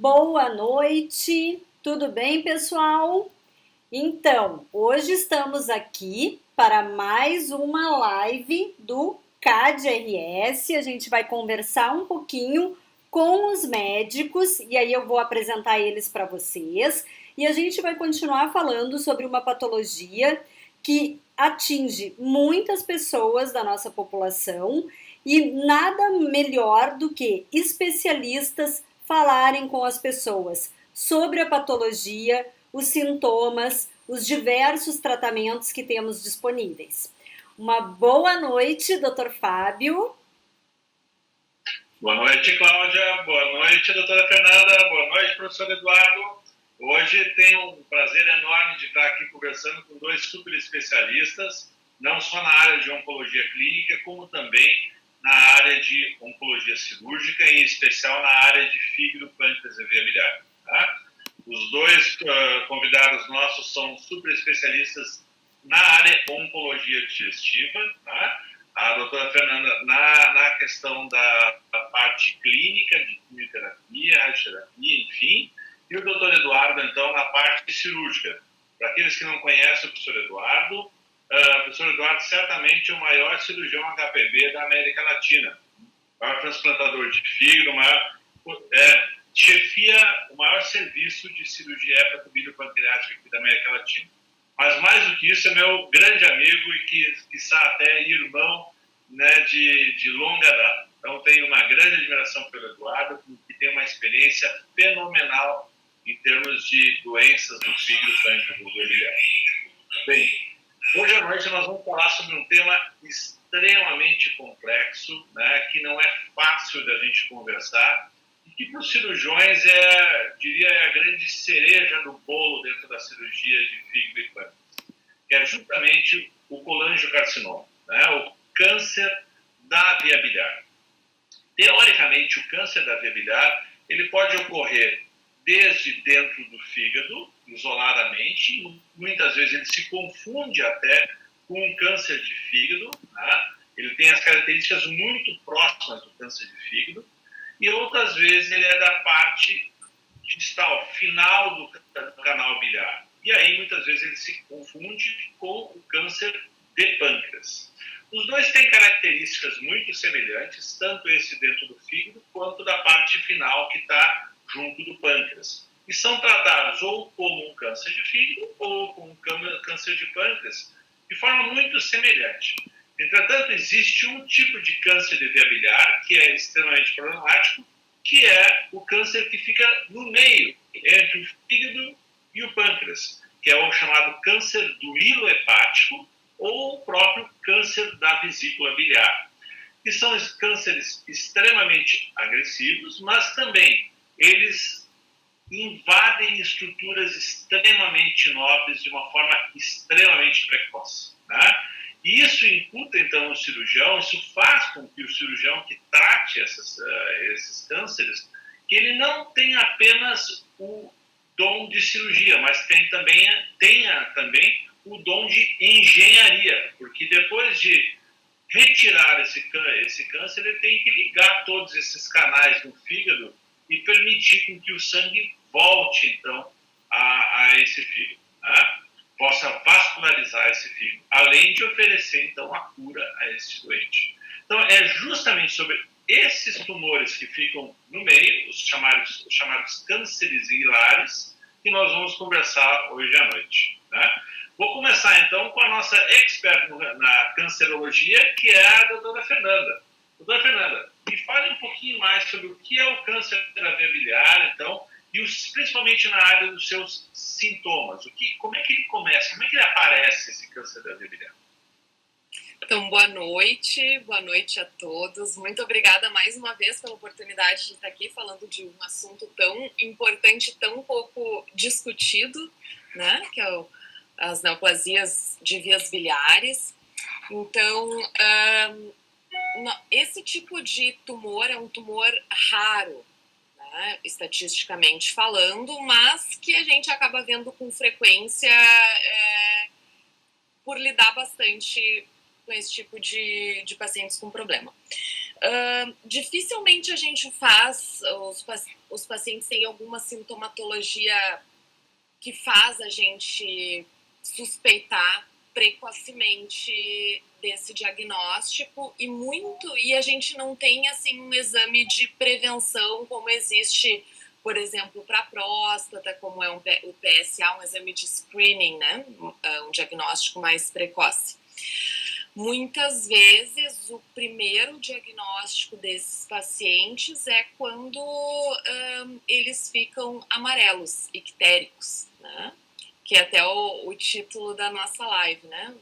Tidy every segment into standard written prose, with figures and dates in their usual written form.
Boa noite, tudo bem, pessoal? Então, hoje estamos aqui para mais uma live do CAD-RS. A gente vai conversar um pouquinho com os médicos e aí eu vou apresentar eles para vocês. E a gente vai continuar falando sobre uma patologia que atinge muitas pessoas da nossa população e nada melhor do que especialistas falarem com as pessoas sobre a patologia, os sintomas, os diversos tratamentos que temos disponíveis. Uma boa noite, Dr. Fábio. Boa noite, Cláudia. Boa noite, doutora Fernanda. Boa noite, professor Eduardo. Hoje tenho um prazer enorme de estar aqui conversando com dois super especialistas, não só na área de oncologia clínica, como também na área de oncologia cirúrgica, em especial na área de fígado, pâncreas e veia biliar. Tá? Os dois convidados nossos são super especialistas na área oncologia digestiva, tá? A doutora Fernanda na questão da parte clínica, de quimioterapia, radioterapia, enfim, e o doutor Eduardo, então, na parte cirúrgica. Para aqueles que não conhecem o professor Eduardo, o professor Eduardo certamente é o maior cirurgião HPB da América Latina, o maior transplantador de fígado, chefia o maior serviço de cirurgia hepatobiliar-pancreática aqui da América Latina. Mas mais do que isso, é meu grande amigo e quiçá até irmão, né, de longa data. Então tenho uma grande admiração pelo Eduardo, que tem uma experiência fenomenal em termos de doenças do fígado, pâncreas e veia biliar. Bem, hoje à noite nós vamos falar sobre um tema extremamente complexo, né, que não é fácil da gente conversar, e que para os cirurgiões diria, a grande cereja do bolo dentro da cirurgia de fígado e pâncreas, que é justamente o colangiocarcinoma, né, o câncer da veia biliar. Teoricamente, o câncer da veia biliar ele pode ocorrer desde dentro do fígado, isoladamente, e muitas vezes ele se confunde até com um câncer de fígado, né? Ele tem as características muito próximas do câncer de fígado, e outras vezes ele é da parte distal, final do canal biliar. E aí, muitas vezes, ele se confunde com o câncer de pâncreas. Os dois têm características muito semelhantes, tanto esse dentro do fígado, quanto da parte final que está junto do pâncreas. E são tratados ou como um câncer de fígado ou como um câncer de pâncreas, de forma muito semelhante. Entretanto, existe um tipo de câncer de veia biliar que é extremamente problemático, que é o câncer que fica no meio, entre o fígado e o pâncreas, que é o chamado câncer do hilo hepático ou o próprio câncer da vesícula biliar, que são cânceres extremamente agressivos, mas também eles invadem estruturas extremamente nobres de uma forma extremamente precoce, né? E isso imputa, então, o cirurgião, isso faz com que o cirurgião que trate esses cânceres, que ele não tenha apenas o dom de cirurgia, mas tenha também o dom de engenharia, porque depois de retirar esse câncer, ele tem que ligar todos esses canais no fígado e permitir com que o sangue volte, então, a esse fígado, né? Possa vascularizar esse fígado, além de oferecer, então, a cura a esse doente. Então, é justamente sobre esses tumores que ficam no meio, os chamados cânceres hilares, que nós vamos conversar hoje à noite, né? Vou começar, então, com a nossa expert na cancerologia, que é a doutora Fernanda. Doutora Fernanda, me fale um pouquinho mais sobre o que é o câncer da veia biliar, então, e principalmente na área dos seus sintomas. Como é que ele começa? Como é que ele aparece, esse câncer da veia biliar? Então, boa noite a todos. Muito obrigada mais uma vez pela oportunidade de estar aqui falando de um assunto tão importante, tão pouco discutido, né? Que é as neoplasias de vias biliares. Então, esse tipo de tumor é um tumor raro, né, estatisticamente falando, mas que a gente acaba vendo com frequência por lidar bastante com esse tipo de pacientes com problema. Dificilmente a gente faz, os pacientes têm alguma sintomatologia que faz a gente suspeitar precocemente desse diagnóstico e a gente não tem assim um exame de prevenção como existe, por exemplo, para a próstata, como é o PSA, um exame de screening, né? Um diagnóstico mais precoce. Muitas vezes, o primeiro diagnóstico desses pacientes é quando eles ficam amarelos, ictéricos, né? Que é até o título da nossa live, né?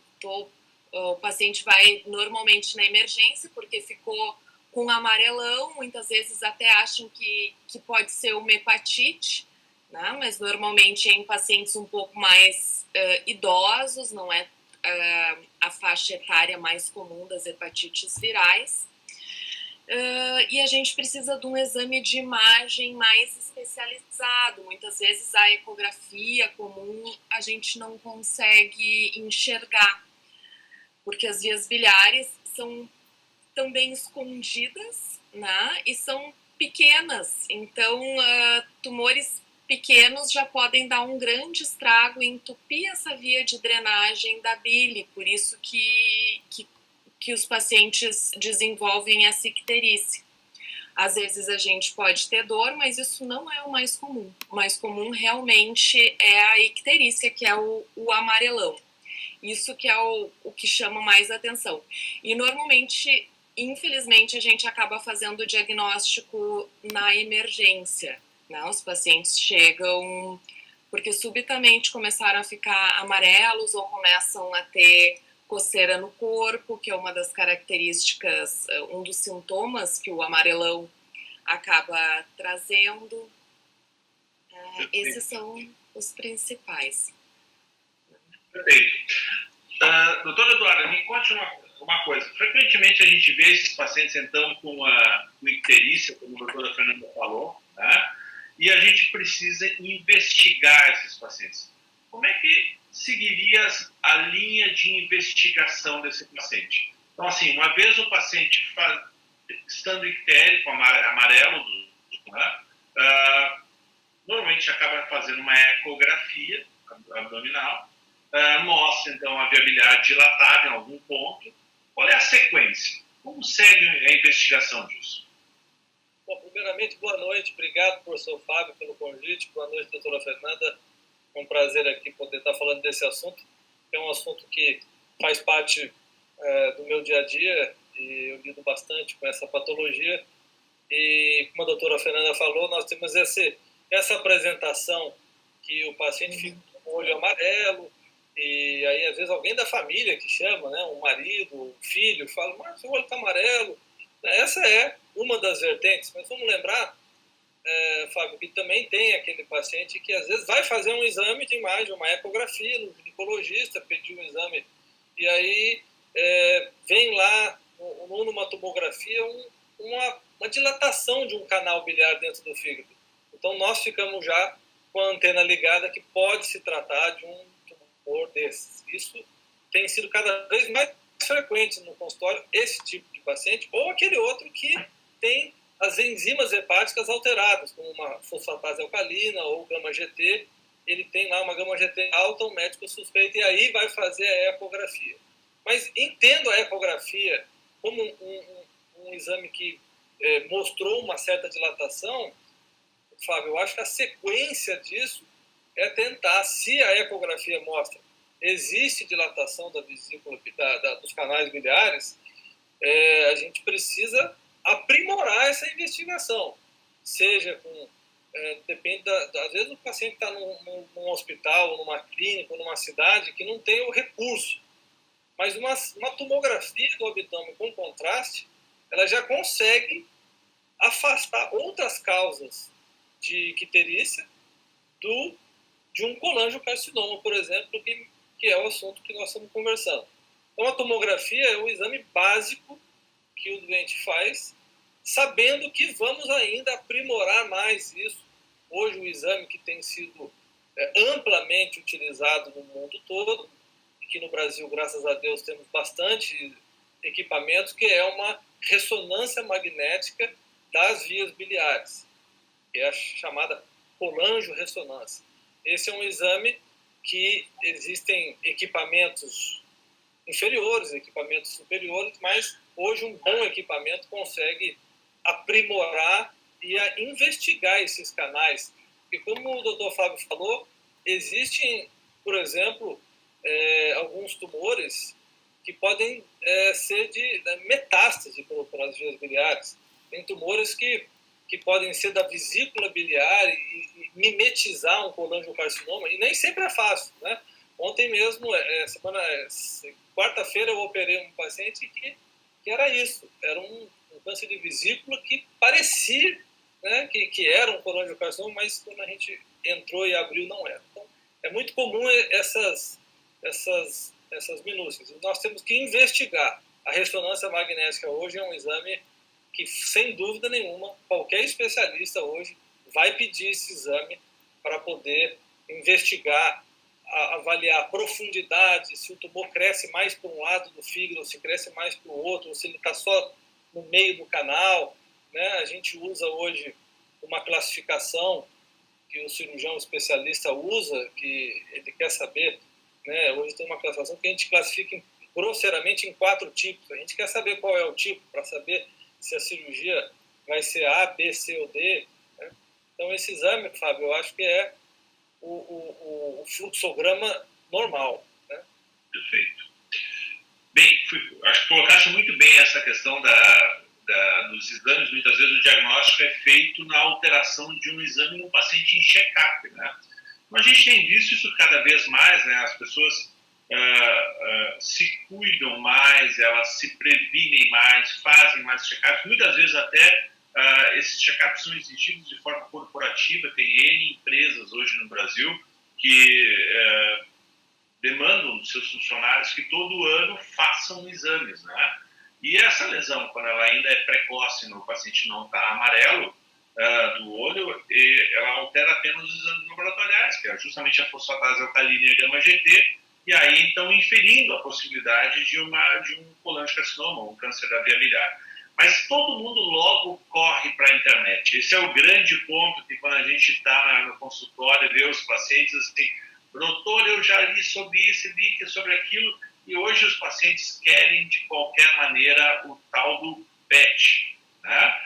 O paciente vai normalmente na emergência porque ficou com amarelão, muitas vezes até acham que pode ser uma hepatite, né? Mas normalmente em pacientes um pouco mais idosos, não é a faixa etária mais comum das hepatites virais. E a gente precisa de um exame de imagem mais especializado. Muitas vezes a ecografia comum a gente não consegue enxergar, porque as vias biliares são também escondidas, né? E são pequenas, então tumores pequenos já podem dar um grande estrago e entupir essa via de drenagem da bile, por isso que os pacientes desenvolvem essa icterícia. Às vezes a gente pode ter dor, mas isso não é o mais comum. O mais comum realmente é a icterícia, que é o amarelão. Isso que é o que chama mais atenção. E normalmente, infelizmente, a gente acaba fazendo o diagnóstico na emergência, né? Os pacientes chegam porque subitamente começaram a ficar amarelos ou começam a ter coceira no corpo, que é uma das características, um dos sintomas que o amarelão acaba trazendo. Esses são os principais. Perfeito. Doutora Eduarda, me conte uma coisa. Frequentemente a gente vê esses pacientes, então, com icterícia, como a doutora Fernanda falou, né? E a gente precisa investigar esses pacientes. Como é que seguiria a linha de investigação desse paciente? Então, assim, uma vez o paciente estando ictérico, amarelo, né? Normalmente acaba fazendo uma ecografia abdominal, mostra, então, a via biliar dilatada em algum ponto. Qual é a sequência? Como segue a investigação disso? Bom, primeiramente, boa noite. Obrigado, professor Fábio, pelo convite. Boa noite, doutora Fernanda. É um prazer aqui poder estar falando desse assunto. É um assunto que faz parte do meu dia a dia e eu lido bastante com essa patologia. E, como a doutora Fernanda falou, nós temos essa apresentação que o paciente fica com o olho amarelo, e aí às vezes alguém da família que chama, né, um marido, um filho, fala, mas o olho está amarelo. Essa é uma das vertentes, mas vamos lembrar, Fábio, que também tem aquele paciente que às vezes vai fazer um exame de imagem, uma ecografia no ginecologista, pedir um exame, e aí vem lá numa tomografia uma dilatação de um canal biliar dentro do fígado. Então nós ficamos já com a antena ligada que pode se tratar de um tumor desses. Isso tem sido cada vez mais frequente no consultório, esse tipo de paciente, ou aquele outro que tem as enzimas hepáticas alteradas, como uma fosfatase alcalina ou gama-GT. Ele tem lá uma gama-GT alta, o médico suspeita, e aí vai fazer a ecografia. Mas entendo a ecografia como um exame que mostrou uma certa dilatação. Fábio, eu acho que a sequência disso é tentar, se a ecografia mostra existe dilatação da vesícula, dos canais biliares, a gente precisa aprimorar essa investigação. Seja com... depende às vezes o paciente está num hospital, numa clínica, numa cidade que não tem o recurso. Mas uma tomografia do abdômen com contraste, ela já consegue afastar outras causas de icterícia de um colangiocarcinoma, por exemplo, que é o assunto que nós estamos conversando. Então, a tomografia é um exame básico que o doente faz, sabendo que vamos ainda aprimorar mais isso. Hoje, o exame que tem sido amplamente utilizado no mundo todo, e que no Brasil, graças a Deus, temos bastante equipamento, que é uma ressonância magnética das vias biliares, que é a chamada colangio-ressonância. Esse é um exame que existem equipamentos inferiores, equipamentos superiores, mas hoje um bom equipamento consegue aprimorar e investigar esses canais. E como o doutor Fábio falou, existem, por exemplo, alguns tumores que podem ser de metástase pelas vias biliares. Tem tumores que podem ser da vesícula biliar e mimetizar um colangiocarcinoma, e nem sempre é fácil, né? Ontem mesmo, quarta-feira, eu operei um paciente que era isso, era um câncer de vesícula que parecia, né, que era um colangiocarcinoma, mas quando a gente entrou e abriu, não era. Então, é muito comum essas minúcias. Nós temos que investigar. A ressonância magnética hoje é um exame que, sem dúvida nenhuma, qualquer especialista hoje vai pedir esse exame para poder investigar, avaliar a profundidade, se o tumor cresce mais para um lado do fígado, se cresce mais para o outro, ou se ele está só no meio do canal, né? A gente usa hoje uma classificação que o cirurgião especialista usa, que ele quer saber, né? Hoje tem uma classificação que a gente classifica grosseiramente em 4 tipos. A gente quer saber qual é o tipo, para saber se a cirurgia vai ser A, B, C ou D, né? Então, esse exame, Fábio, eu acho que é o fluxograma normal, né? Perfeito. Bem, acho que colocaste muito bem essa questão dos exames. Muitas vezes o diagnóstico é feito na alteração de um exame no paciente em check-up, né? Então, a gente tem visto isso cada vez mais, né? As pessoas se cuidam mais, elas se previnem mais, fazem mais check-ups. Muitas vezes até esses check-ups são exigidos de forma corporativa. Tem N empresas hoje no Brasil que demandam dos seus funcionários que todo ano façam exames, né? E essa lesão, quando ela ainda é precoce, no paciente não está amarelo do olho, ela altera apenas os exames laboratoriais, que é justamente a fosfatase alcalina e a gama-GT, e aí então inferindo a possibilidade de um colangiocarcinoma, um câncer da via biliar. Mas todo mundo logo corre para a internet. Esse é o grande ponto, que quando a gente está no consultório e vê os pacientes assim: doutor, eu já li sobre isso, li sobre aquilo, e hoje os pacientes querem de qualquer maneira o tal do PET, né?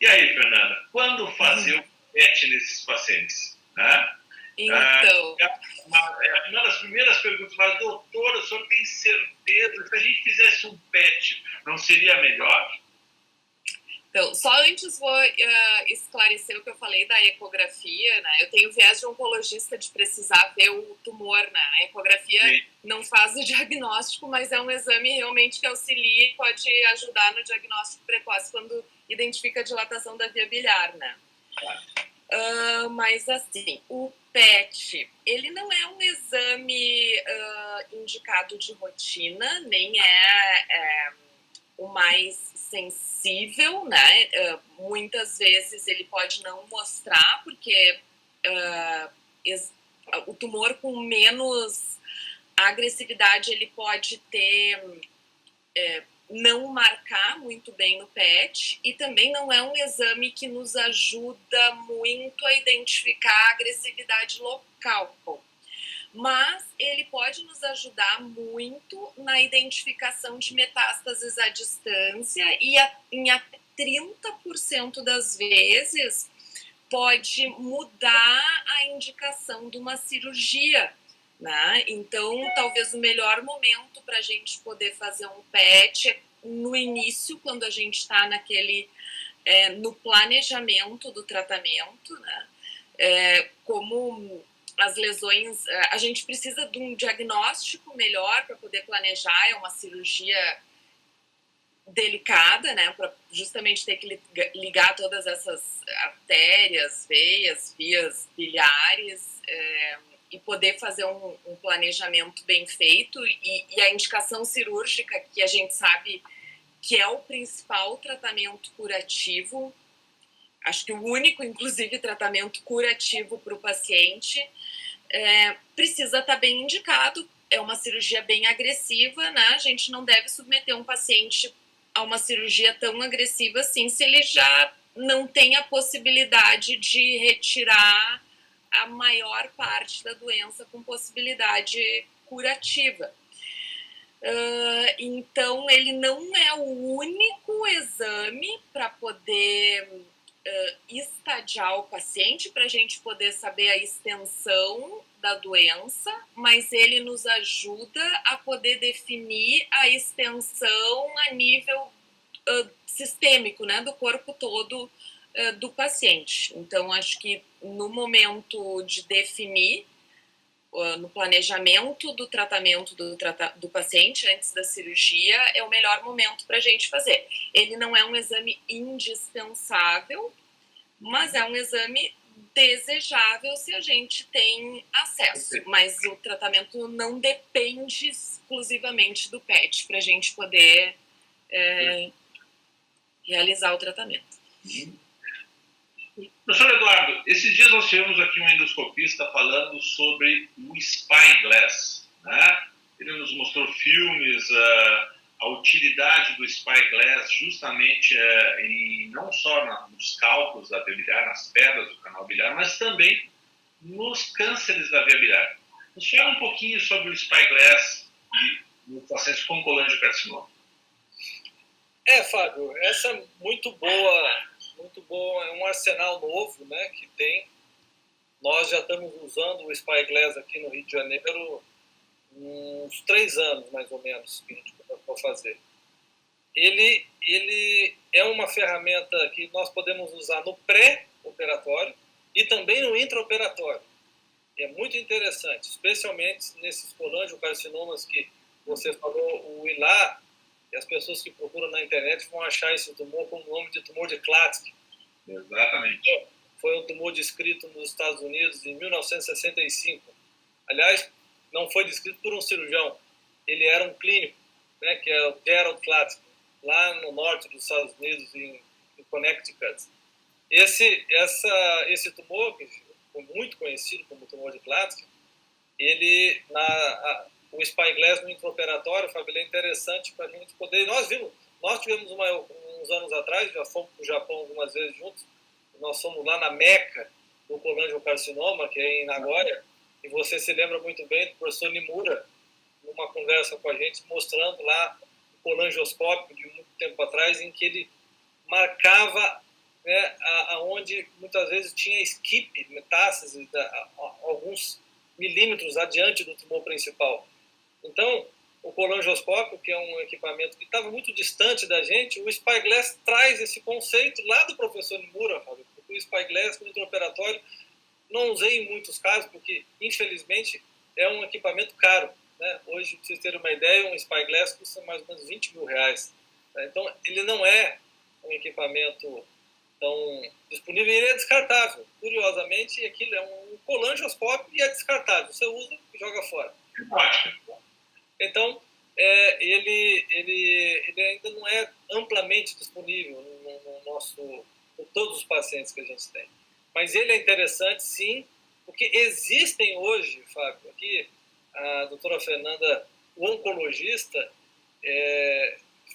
E aí, Fernanda, quando fazer o PET nesses pacientes, né? Então, uma das primeiras perguntas, mas doutor, o senhor tem certeza que se a gente fizesse um PET, não seria melhor? Então, só antes vou esclarecer o que eu falei da ecografia, né? Eu tenho viés de oncologista de precisar ver o tumor, né? A ecografia Sim. não faz o diagnóstico, mas é um exame realmente que auxilia e pode ajudar no diagnóstico precoce quando identifica a dilatação da via biliar, né? Mas assim, o PET, ele não é um exame indicado de rotina, nem é o mais sensível, né? Muitas vezes ele pode não mostrar, porque o tumor com menos agressividade, ele pode ter não marcar muito bem no PET, e também não é um exame que nos ajuda muito a identificar a agressividade local. Mas ele pode nos ajudar muito na identificação de metástases à distância e em até 30% das vezes pode mudar a indicação de uma cirurgia, né? Então, talvez o melhor momento para a gente poder fazer um PET é no início, quando a gente está no planejamento do tratamento, né? Como as lesões, a gente precisa de um diagnóstico melhor para poder planejar, é uma cirurgia delicada, né, para justamente ter que ligar todas essas artérias, veias, vias biliares, e poder fazer um planejamento bem feito, e a indicação cirúrgica, que a gente sabe que é o principal tratamento curativo, acho que o único, inclusive, tratamento curativo para o paciente, precisa estar bem indicado é uma cirurgia bem agressiva, né? A gente não deve submeter um paciente a uma cirurgia tão agressiva assim, se ele já não tem a possibilidade de retirar a maior parte da doença com possibilidade curativa. Então, ele não é o único exame para poder estadiar o paciente, para a gente poder saber a extensão da doença, mas ele nos ajuda a poder definir a extensão a nível sistêmico, né, do corpo todo do paciente. Então, acho que no momento de definir, no planejamento do tratamento do paciente antes da cirurgia, é o melhor momento para a gente fazer. Ele não é um exame indispensável, mas é um exame desejável se a gente tem acesso. Mas o tratamento não depende exclusivamente do PET para a gente poder realizar o tratamento. Professor Eduardo, esses dias nós tivemos aqui um endoscopista falando sobre o Spyglass, né? Ele nos mostrou filmes, a utilidade do Spyglass justamente não só nos cálculos da via biliar, nas pedras do canal biliar, mas também nos cânceres da via biliar. Nos fala um pouquinho sobre o Spyglass no paciente com colangiocarcinoma. Fábio, essa é muito boa, é um arsenal novo, né, que tem. Nós já estamos usando o Spyglass aqui no Rio de Janeiro uns 3 anos, mais ou menos, que a gente começou a fazer. Ele é uma ferramenta que nós podemos usar no pré-operatório e também no intraoperatório. É muito interessante, especialmente nesses colangiocarcinomas que você falou, o ILA, e as pessoas que procuram na internet vão achar esse tumor com o nome de tumor de Klatskin. Exatamente. Foi um tumor descrito nos Estados Unidos em 1965. Aliás, não foi descrito por um cirurgião. Ele era um clínico, né, que é o Gerald Klatskin, lá no norte dos Estados Unidos, em Connecticut. Esse tumor, que foi muito conhecido como tumor de Klatskin, o Spyglass no intraoperatório, Fábio, é interessante para a gente poder... Nós tivemos uns anos atrás, já fomos para o Japão algumas vezes juntos, nós fomos lá na Meca do colangiocarcinoma, que é em Nagoya, e você se lembra muito bem do professor Nimura, numa conversa com a gente, mostrando lá o colangioscópio de muito tempo atrás, em que ele marcava, né, aonde muitas vezes tinha skip, metástase, alguns milímetros adiante do tumor principal. Então, o colangioscópio, que é um equipamento que estava muito distante da gente, o Spyglass traz esse conceito lá do professor Nimura, Fábio, porque o Spyglass no intraoperatório não usei em muitos casos, porque, infelizmente, é um equipamento caro, né? Hoje, para vocês terem uma ideia, um Spyglass custa mais ou menos R$20 mil. Né? Então, ele não é um equipamento tão disponível, ele é descartável. Curiosamente, aquilo é um colangioscópio e é descartável. Você usa e joga fora. Então, ele ainda não é amplamente disponível por todos os pacientes que a gente tem. Mas ele é interessante, sim, porque existem hoje, Fábio, aqui a doutora Fernanda, o oncologista,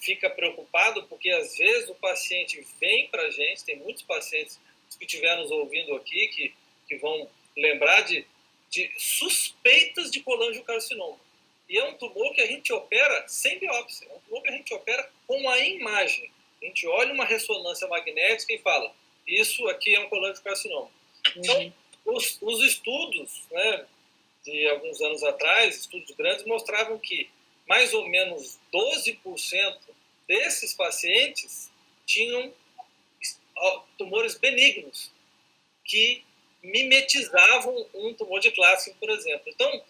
fica preocupado porque às vezes o paciente vem para a gente, tem muitos pacientes que estiveram nos ouvindo aqui que vão lembrar de suspeitas de colangiocarcinoma. E é um tumor que a gente opera sem biópsia, é um tumor que a gente opera com a imagem. A gente olha uma ressonância magnética e fala, isso aqui é um colangiocarcinoma. Então, os estudos, né, de alguns anos atrás, estudos grandes, mostravam que mais ou menos 12% desses pacientes tinham tumores benignos, que mimetizavam um tumor de Klatskin, por exemplo. Então,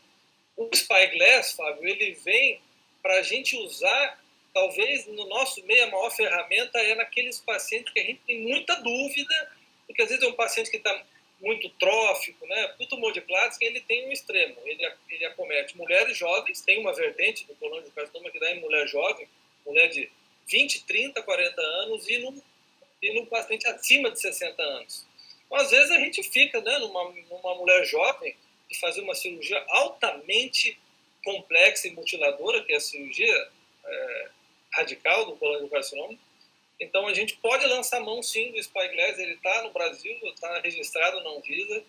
o Spyglass, Fábio, ele vem para a gente usar, talvez no nosso meio, a maior ferramenta é naqueles pacientes que a gente tem muita dúvida, porque às vezes é um paciente que está muito trófico, né? O tumor de Klatskin, ele tem um extremo, ele acomete mulheres jovens, tem uma vertente do colangiocarcinoma que dá em mulher jovem, mulher de 20, 30, 40 anos e no paciente acima de 60 anos. Então, às vezes a gente fica, né, numa mulher jovem de fazer uma cirurgia altamente complexa e mutiladora, que é a cirurgia radical do colangiocarcinoma. Então, a gente pode lançar mão, sim, do Spyglass. Ele está no Brasil, está registrado na Anvisa.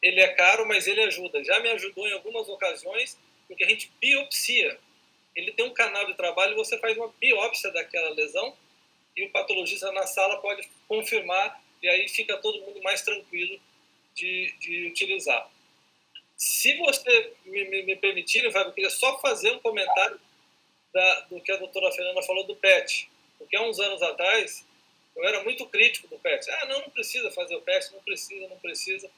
Ele é caro, mas ele ajuda. Já me ajudou em algumas ocasiões, porque a gente biopsia. Ele tem um canal de trabalho e você faz uma biópsia daquela lesão e o patologista na sala pode confirmar e aí fica todo mundo mais tranquilo de utilizar. Se você me permitir, Fábio, eu queria só fazer um comentário do que a doutora Fernanda falou do PET. Porque há uns anos atrás, eu era muito crítico do PET. Não precisa fazer o PET, não precisa.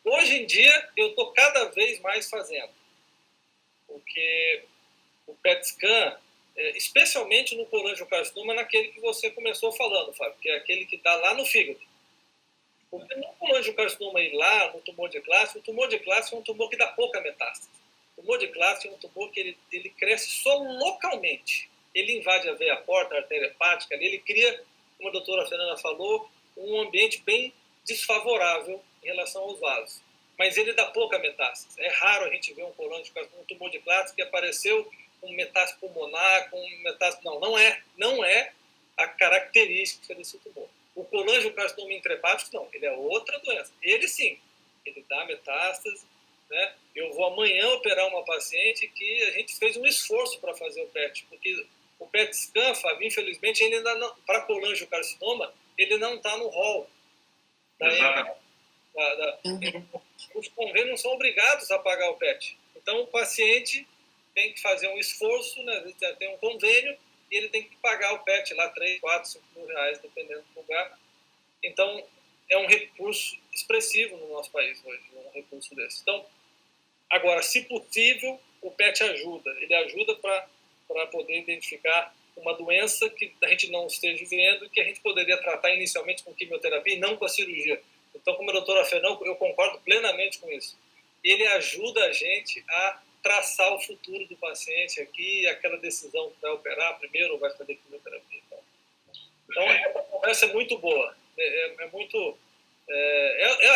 Hoje em dia, eu estou cada vez mais fazendo. Porque o PET scan, especialmente no colangiocarcinoma, naquele que você começou falando, Fábio, que é aquele que está lá no fígado. Porque no colangiocarcinoma ir lá, no tumor de classe, o tumor de classe é um tumor que dá pouca metástase. O tumor de classe é um tumor que ele cresce só localmente. Ele invade a veia porta, a artéria hepática, ele cria, como a doutora Fernanda falou, um ambiente bem desfavorável em relação aos vasos. Mas ele dá pouca metástase. É raro a gente ver um colangiocarcinoma, um tumor de classe que apareceu com metástase pulmonar, com metástase... Não é a característica desse tumor. O colangiocarcinoma intrahepático, não. Ele é outra doença. Ele, sim, ele dá metástase, né? Eu vou amanhã operar uma paciente que a gente fez um esforço para fazer o PET, porque o PET scan, Fábio, infelizmente, ele ainda não, para colangiocarcinoma, ele não está no rol. Os convênios não são obrigados a pagar o PET. Então, o paciente tem que fazer um esforço, né? Tem um convênio e ele tem que pagar o PET lá 3, 4, 5 mil reais, dependendo do lugar. Então, é um recurso expressivo no nosso país hoje, um recurso desse. Então, agora, se possível, o PET ajuda. Ele ajuda para poder identificar uma doença que a gente não esteja vendo e que a gente poderia tratar inicialmente com quimioterapia e não com a cirurgia. Então, como a doutora Fernanda, eu concordo plenamente com isso. Ele ajuda a gente a traçar o futuro do paciente aqui, aquela decisão que vai operar primeiro ou vai fazer quimioterapia. Então, a conversa é muito boa. É muito...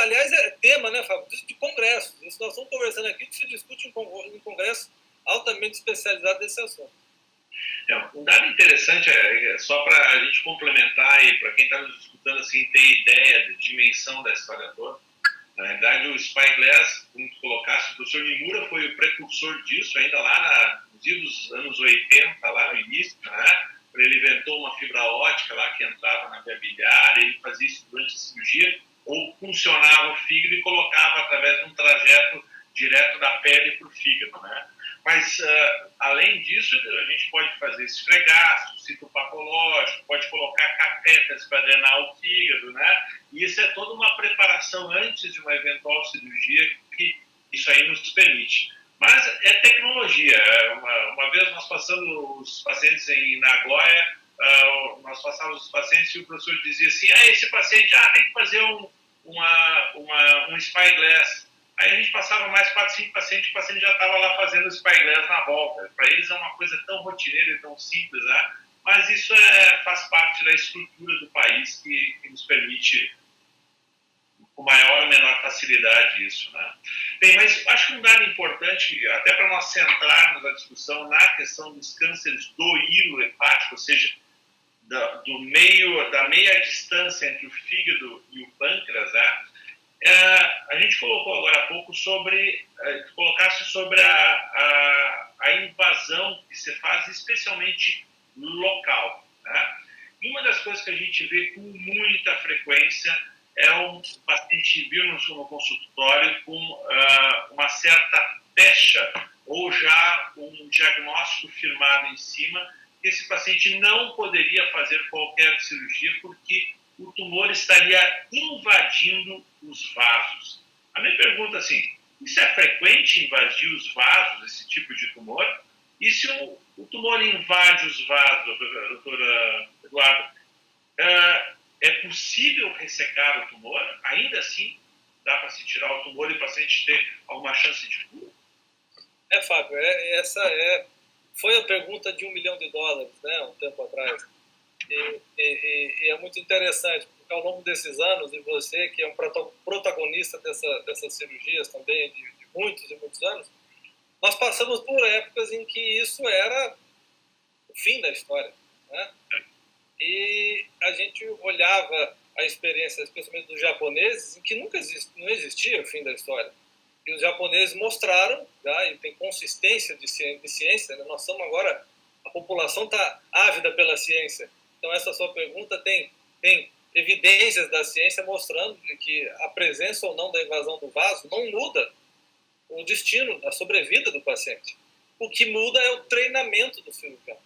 aliás, é tema, né, Fábio, de congressos. Isso nós estamos conversando aqui que se discute em congresso altamente especializado desse assunto. Um dado interessante, só para a gente complementar e para quem está nos escutando assim, ter ideia da dimensão da história toda. Na verdade, o Spyglass, como tu colocaste, o professor Nimura foi o precursor disso, ainda lá nos anos 80, lá no início, né? Ele inventou uma fibra ótica lá que entrava na via biliar, ele fazia isso durante a cirurgia, ou funcionava o fígado e colocava através de um trajeto direto da pele para o fígado, né? Mas, além disso, a gente pode fazer esfregaço, citopatológico, pode colocar catéteres para drenar o fígado, né? E isso é toda uma preparação antes de uma eventual cirurgia que isso aí nos permite. Mas é tecnologia. Uma vez nós passamos os pacientes em Nagoya, nós passávamos os pacientes e o professor dizia assim, esse paciente tem que fazer um Spyglass. Aí a gente passava mais 4, 5 pacientes, o paciente já estava lá fazendo o Spyglass na volta. Para eles é uma coisa tão rotineira e tão simples, né? Mas isso faz parte da estrutura do país que nos permite com maior ou menor facilidade isso, né? Bem, mas acho que um dado importante, até para nós centrarmos a discussão na questão dos cânceres do hilo hepático, ou seja, da meia distância entre o fígado e o pâncreas, né? A gente colocou agora há pouco colocasse sobre a invasão que se faz, especialmente local, né? E uma das coisas que a gente vê com muita frequência é um paciente vir no consultório com uma certa pecha ou já um diagnóstico firmado em cima, que esse paciente não poderia fazer qualquer cirurgia porque o tumor estaria invadindo os vasos. A minha pergunta é assim, isso é frequente invadir os vasos, esse tipo de tumor? E se o tumor invade os vasos, doutora Eduardo, é possível ressecar o tumor? Ainda assim, dá para se tirar o tumor e o paciente ter alguma chance de cura? Fábio, foi a pergunta de $1 milhão, né, um tempo atrás. E é muito interessante, porque ao longo desses anos, e você, que é um protagonista dessas cirurgias também, de muitos e muitos anos, nós passamos por épocas em que isso era o fim da história, né? E a gente olhava a experiência, especialmente dos japoneses, em que não existia o fim da história. E os japoneses mostraram, tá, e tem consistência de ciência, né? Nós estamos agora, a população está ávida pela ciência. Então, essa sua pergunta tem evidências da ciência mostrando que a presença ou não da invasão do vaso não muda o destino, a sobrevida do paciente. O que muda é o treinamento do cirurgião,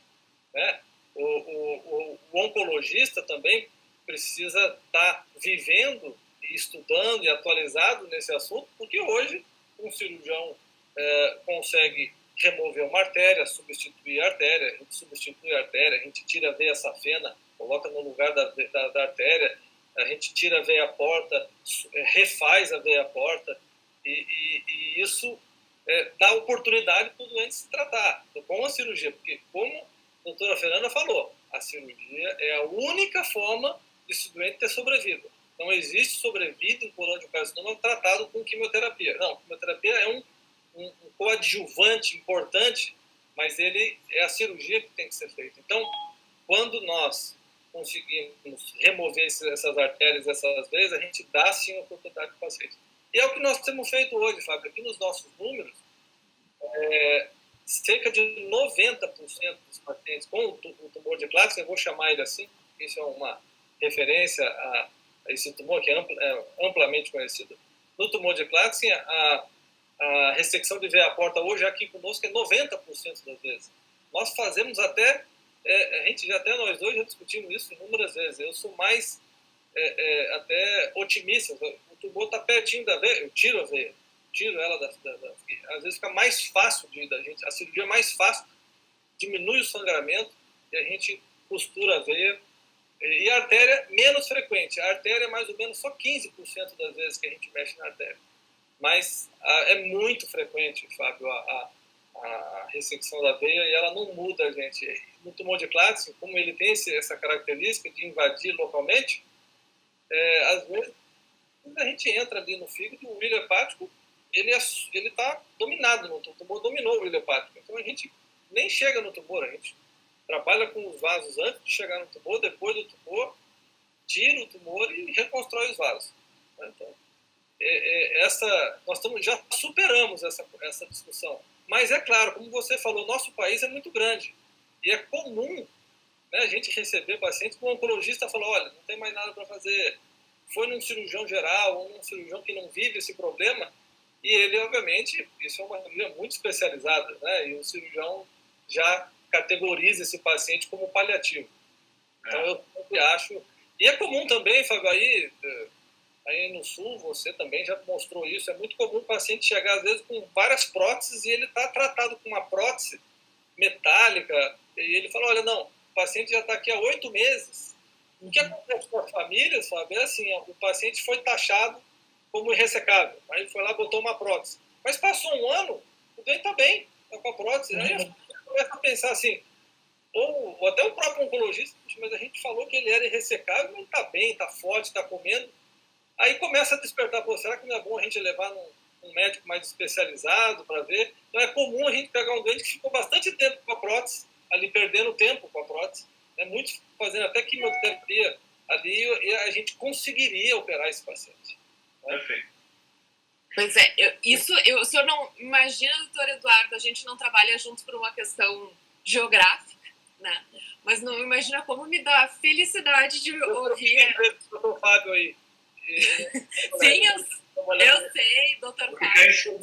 né? O oncologista também precisa estar vivendo, estudando e atualizado nesse assunto, porque hoje um cirurgião consegue remover uma artéria, substituir a artéria, a gente substitui a artéria, a gente tira a veia safena, coloca no lugar da artéria, a gente tira a veia porta, refaz a veia porta, e isso dá oportunidade para o doente se tratar com a cirurgia, porque como a doutora Fernanda falou, a cirurgia é a única forma de esse doente ter sobrevida. Não existe sobrevida em colangiocarcinoma tratado com quimioterapia. Não, quimioterapia é um coadjuvante importante, mas ele é a cirurgia que tem que ser feita. Então, quando nós conseguimos remover essas artérias, essas veias, a gente dá sim a oportunidade para o paciente. E é o que nós temos feito hoje, Fábio. Aqui nos nossos números, cerca de 90% dos pacientes com o tumor de Klatskin, eu vou chamar ele assim, isso é uma referência a esse tumor que é amplamente conhecido. No tumor de Klatskin, a ressecção de veia porta hoje aqui conosco é 90% das vezes. Nós fazemos até, até nós dois já discutimos isso inúmeras vezes. Eu sou mais até otimista. O tumor está pertinho da veia, eu tiro a veia, tiro ela às vezes fica mais fácil da gente, a cirurgia é mais fácil, diminui o sangramento e a gente costura a veia. E a artéria menos frequente. A artéria é mais ou menos só 15% das vezes que a gente mexe na artéria. Mas é muito frequente, Fábio, a ressecção da veia, e ela não muda, gente. No tumor de Klatskin, como ele tem essa característica de invadir localmente, às vezes a gente entra ali no fígado, o ilho hepático, ele está dominado, o tumor dominou o ilho hepático. Então a gente nem chega no tumor, a gente trabalha com os vasos antes de chegar no tumor, depois do tumor, tira o tumor e reconstrói os vasos. Então, nós já superamos essa discussão. Mas é claro, como você falou, nosso país é muito grande. E é comum, né, a gente receber pacientes que o oncologista falou, olha, não tem mais nada para fazer. Foi num cirurgião geral ou num cirurgião que não vive esse problema, e ele, obviamente, isso é uma cirurgia muito especializada, né, e o cirurgião já categoriza esse paciente como paliativo. Então, eu sempre acho... E é comum também, Fábio, aí no Sul, você também já mostrou isso, é muito comum o paciente chegar, às vezes, com várias próteses e ele está tratado com uma prótese metálica, e ele fala, olha, não, o paciente já está aqui há 8 meses. O que acontece com as famílias, Fábio, é assim, o paciente foi taxado como irressecável, aí ele foi lá e botou uma prótese. Mas passou um ano, o doente está bem, está com a prótese, aí começa a pensar assim, ou até o próprio oncologista, mas a gente falou que ele era irressecável, mas ele está bem, está forte, está comendo. Aí começa a despertar, será que não é bom a gente levar num médico mais especializado para ver? Então é comum a gente pegar um doente que ficou bastante tempo com a prótese, ali perdendo tempo com a prótese, muitos fazendo até quimioterapia ali, e a gente conseguiria operar esse paciente. Perfeito. Pois é, o senhor não imagina, doutor Eduardo, a gente não trabalha juntos por uma questão geográfica, né? Mas não imagina como me dá a felicidade de ouvir. Doutor Fábio aí. Sim, eu sei, doutor Fábio. Sim,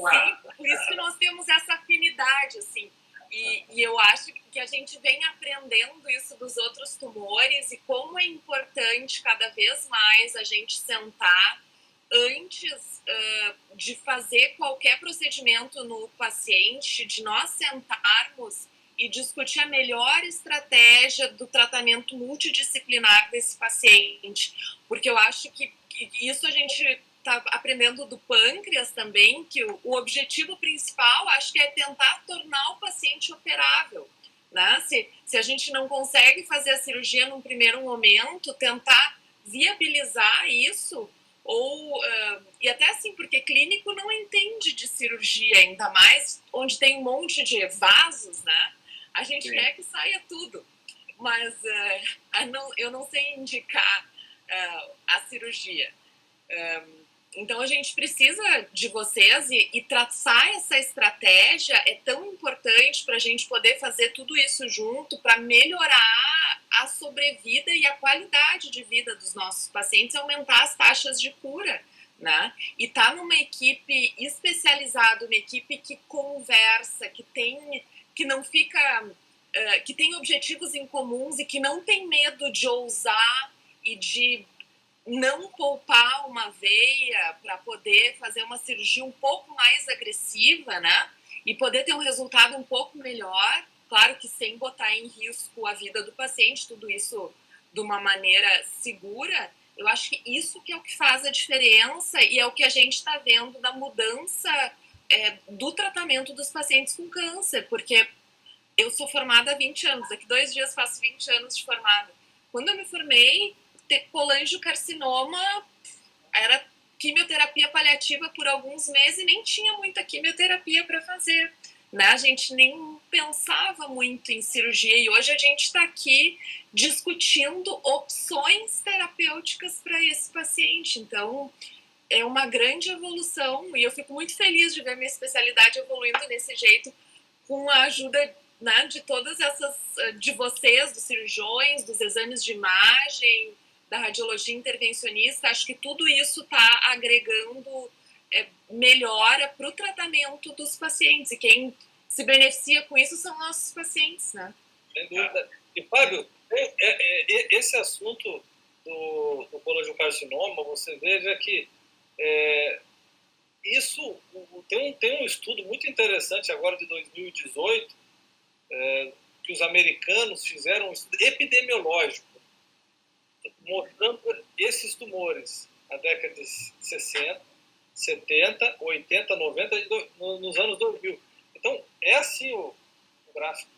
por isso que nós temos essa afinidade, assim. E eu acho que a gente vem aprendendo isso dos outros tumores e como é importante cada vez mais a gente sentar antes de fazer qualquer procedimento no paciente, de nós sentarmos e discutir a melhor estratégia do tratamento multidisciplinar desse paciente. Porque eu acho que isso a gente está aprendendo do pâncreas também, que o objetivo principal, acho que é tentar tornar o paciente operável. Né? Se a gente não consegue fazer a cirurgia num primeiro momento, tentar viabilizar isso E até assim, porque clínico não entende de cirurgia, ainda mais onde tem um monte de vasos, né? A gente quer que saia tudo, mas eu não sei indicar a cirurgia. Então a gente precisa de vocês e traçar essa estratégia é tão importante para a gente poder fazer tudo isso junto para melhorar a sobrevida e a qualidade de vida dos nossos pacientes e aumentar as taxas de cura, né? E tá numa equipe especializada, uma equipe que conversa, que não fica, que tem objetivos em comuns e que não tem medo de ousar e de não poupar uma veia para poder fazer uma cirurgia um pouco mais agressiva, né? E poder ter um resultado um pouco melhor, claro que sem botar em risco a vida do paciente, tudo isso de uma maneira segura. Eu acho que isso que é o que faz a diferença e é o que a gente está vendo da mudança do tratamento dos pacientes com câncer, porque eu sou formada há 20 anos, daqui 2 dias faço 20 anos de formada. Quando eu me formei, colangiocarcinoma era quimioterapia paliativa por alguns meses e nem tinha muita quimioterapia para fazer, né? A gente nem pensava muito em cirurgia e hoje a gente está aqui discutindo opções terapêuticas para esse paciente. Então é uma grande evolução e eu fico muito feliz de ver minha especialidade evoluindo desse jeito com a ajuda, né, de todas essas, de vocês, dos cirurgiões, dos exames de imagem, da radiologia intervencionista. Acho que tudo isso está agregando melhora para o tratamento dos pacientes e quem se beneficia com isso são nossos pacientes, né? Sem dúvida. E, Fábio, esse assunto do colangiocarcinoma, você veja que isso tem um estudo muito interessante agora de 2018 que os americanos fizeram um estudo epidemiológico mostrando esses tumores na década de 60, 70, 80, 90 nos anos 2000. Então, é assim o gráfico.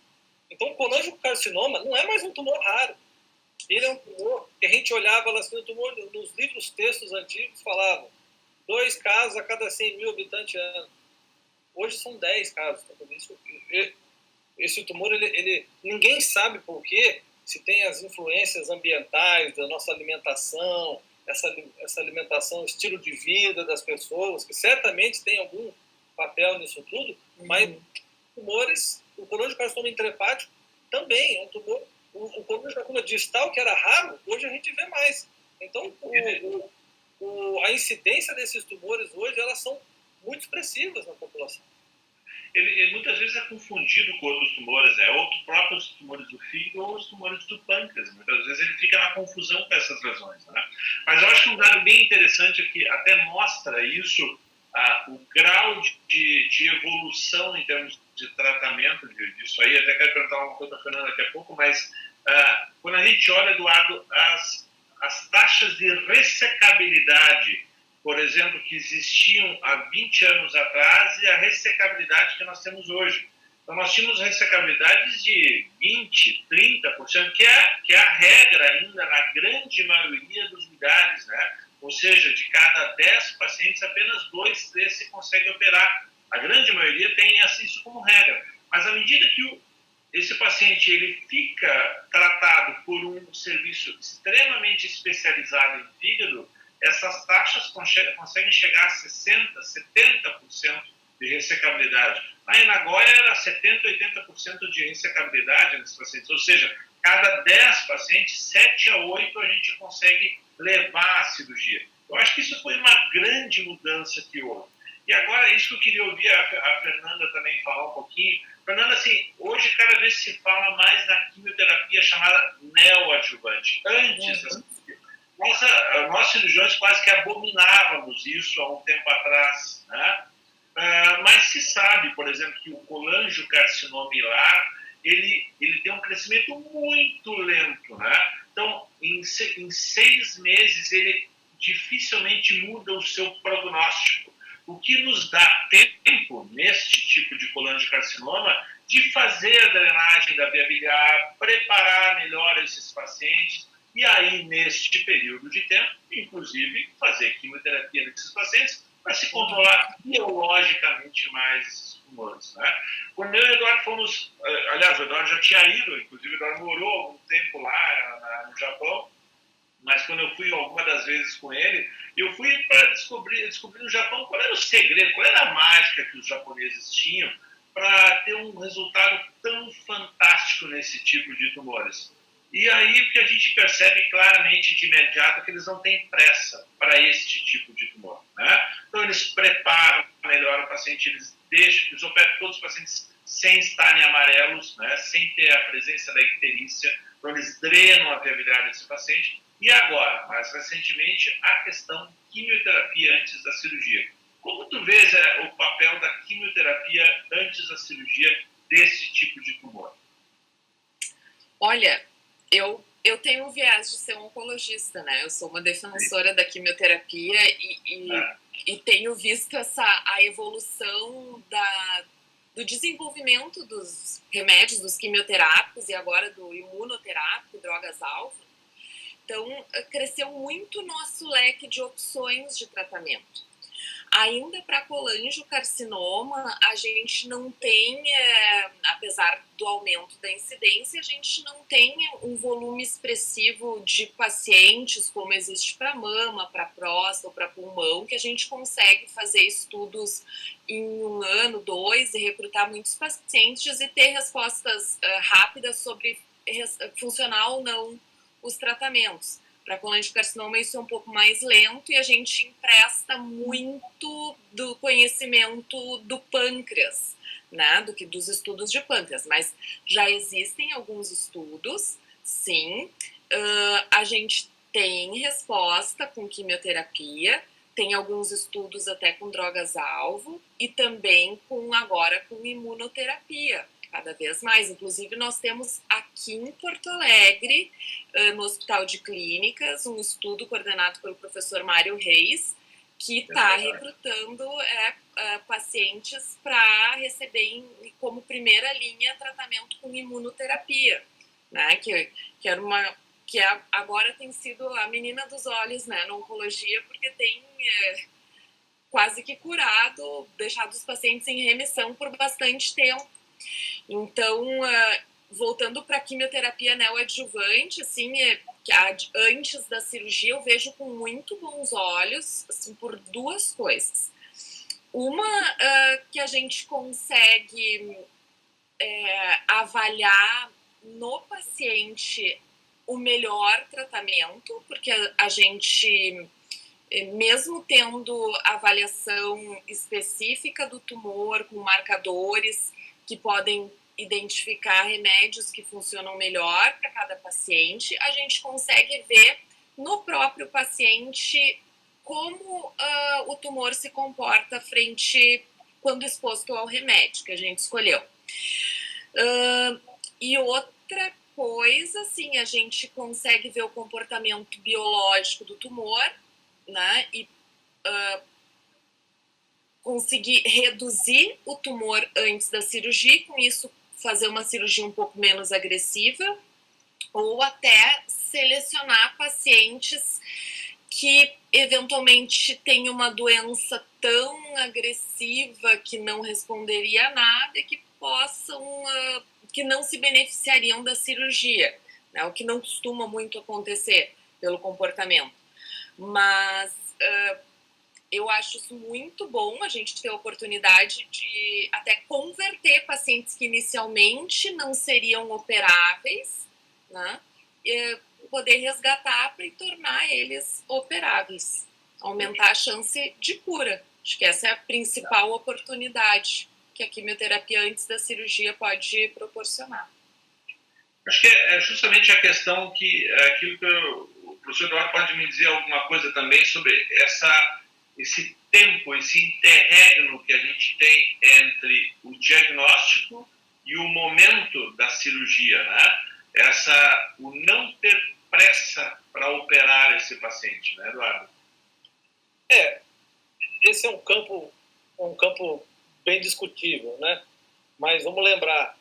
Então, o colangiocarcinoma não é mais um tumor raro. Ele é um tumor que a gente olhava lá assim, no tumor, nos livros, textos antigos, falavam 2 casos a cada 100 mil habitantes ano. Hoje são 10 casos. Esse tumor, ninguém sabe por quê, se tem as influências ambientais da nossa alimentação, essa alimentação, estilo de vida das pessoas, que certamente tem algum papel nisso tudo, mas tumores, o colangiocarcinoma intrahepático também é um tumor. O colangiocarcinoma distal, que era raro, hoje a gente vê mais. Então, a incidência desses tumores hoje, elas são muito expressivas na população. Ele muitas vezes é confundido com outros tumores, ou próprios tumores do fígado ou os tumores do pâncreas. Muitas vezes ele fica na confusão com essas lesões, né? Mas eu acho que um dado bem interessante é que até mostra isso, o grau de evolução em termos de tratamento disso aí. Até quero perguntar uma coisa para a Fernanda daqui a pouco, mas quando a gente olha, Eduardo, as taxas de ressecabilidade, por exemplo, que existiam há 20 anos atrás e a ressecabilidade que nós temos hoje. Então, nós tínhamos ressecabilidades de 20%, 30%, que é a regra ainda na grande maioria dos lugares, né? Ou seja, de cada 10 pacientes, apenas 2, 3 se conseguem operar. A grande maioria tem isso como regra. Mas à medida que esse paciente ele fica tratado por um serviço extremamente especializado em fígado, essas taxas conseguem chegar a 60%, 70% de ressecabilidade. Lá em Nagoya era 70%, 80% de ressecabilidade nesses pacientes. Ou seja, cada 10 pacientes, 7 a 8 a gente consegue levar à cirurgia. Eu acho que isso foi uma grande mudança que houve. E agora, isso que eu queria ouvir a Fernanda também falar um pouquinho. Fernanda, assim, hoje cada vez se fala mais na quimioterapia chamada neoadjuvante. Antes, nós cirurgiões quase que abominávamos isso há um tempo atrás, né? Mas se sabe, por exemplo, que o colangiocarcinoma hilar, ele tem um crescimento muito lento, né? Então, em 6 meses, ele dificilmente muda o seu prognóstico, o que nos dá tempo, neste tipo de colangiocarcinoma, de fazer a drenagem da via biliar, preparar melhor esses pacientes e aí, neste período de tempo, inclusive, fazer quimioterapia nesses pacientes para se controlar biologicamente mais esses tumores. Né? Quando eu e o Eduardo fomos, aliás, o Eduardo já tinha ido, inclusive o Eduardo morou algum tempo lá no Japão, mas quando eu fui alguma das vezes com ele, eu fui para descobrir no Japão qual era o segredo, qual era a mágica que os japoneses tinham para ter um resultado tão fantástico nesse tipo de tumores. E aí o que a gente percebe claramente de imediato é que eles não têm pressa para este tipo de tumor. Né? Então eles preparam melhor o paciente, eles operam todos os pacientes sem estarem amarelos, né? Sem ter a presença da icterícia, então eles drenam a viabilidade desse paciente. E agora, mais recentemente, a questão quimioterapia antes da cirurgia. Como tu vês o papel da quimioterapia antes da cirurgia desse tipo de tumor? Olha, eu tenho o viés de ser um oncologista, né? Eu sou uma defensora da quimioterapia e tenho visto a evolução do desenvolvimento dos remédios, dos quimioterápicos e agora do imunoterápico, drogas-alvo. Então, cresceu muito o nosso leque de opções de tratamento. Ainda para colangiocarcinoma, a gente não tem, apesar do aumento da incidência, a gente não tem um volume expressivo de pacientes como existe para mama, para próstata ou para pulmão, que a gente consegue fazer estudos em 1 ano, 2, e recrutar muitos pacientes e ter respostas rápidas sobre funcionar ou não os tratamentos. Para colangiocarcinoma isso é um pouco mais lento e a gente empresta muito do conhecimento do pâncreas, né, dos estudos de pâncreas, mas já existem alguns estudos, sim, a gente tem resposta com quimioterapia, tem alguns estudos até com drogas-alvo e também agora com imunoterapia. Cada vez mais. Inclusive, nós temos aqui em Porto Alegre, no Hospital de Clínicas, um estudo coordenado pelo professor Mário Reis, que está recrutando pacientes para receber como primeira linha tratamento com imunoterapia, né? Que agora tem sido a menina dos olhos, né, na oncologia, porque tem quase que curado, deixado os pacientes em remissão por bastante tempo. Então, voltando para a quimioterapia neoadjuvante, assim, antes da cirurgia, eu vejo com muito bons olhos, assim, por 2 coisas. Uma, que a gente consegue avaliar no paciente o melhor tratamento, porque a gente, mesmo tendo avaliação específica do tumor, com marcadores que podem identificar remédios que funcionam melhor para cada paciente, a gente consegue ver no próprio paciente como o tumor se comporta quando exposto ao remédio que a gente escolheu. E outra coisa, assim, a gente consegue ver o comportamento biológico do tumor, né, e conseguir reduzir o tumor antes da cirurgia e com isso fazer uma cirurgia um pouco menos agressiva, ou até selecionar pacientes que eventualmente têm uma doença tão agressiva que não responderia a nada e que que não se beneficiariam da cirurgia, né? O que não costuma muito acontecer pelo comportamento. Mas eu acho isso muito bom, a gente ter a oportunidade de até converter pacientes que inicialmente não seriam operáveis, né? E poder resgatar e tornar eles operáveis, aumentar a chance de cura. Acho que essa é a principal oportunidade que a quimioterapia antes da cirurgia pode proporcionar. Acho que é justamente a questão aquilo que o professor Eduardo pode me dizer alguma coisa também sobre esse tempo, esse interregno que a gente tem entre o diagnóstico e o momento da cirurgia, né? O não ter pressa para operar esse paciente, né, Eduardo? Esse é um campo bem discutível, né? Mas vamos lembrar,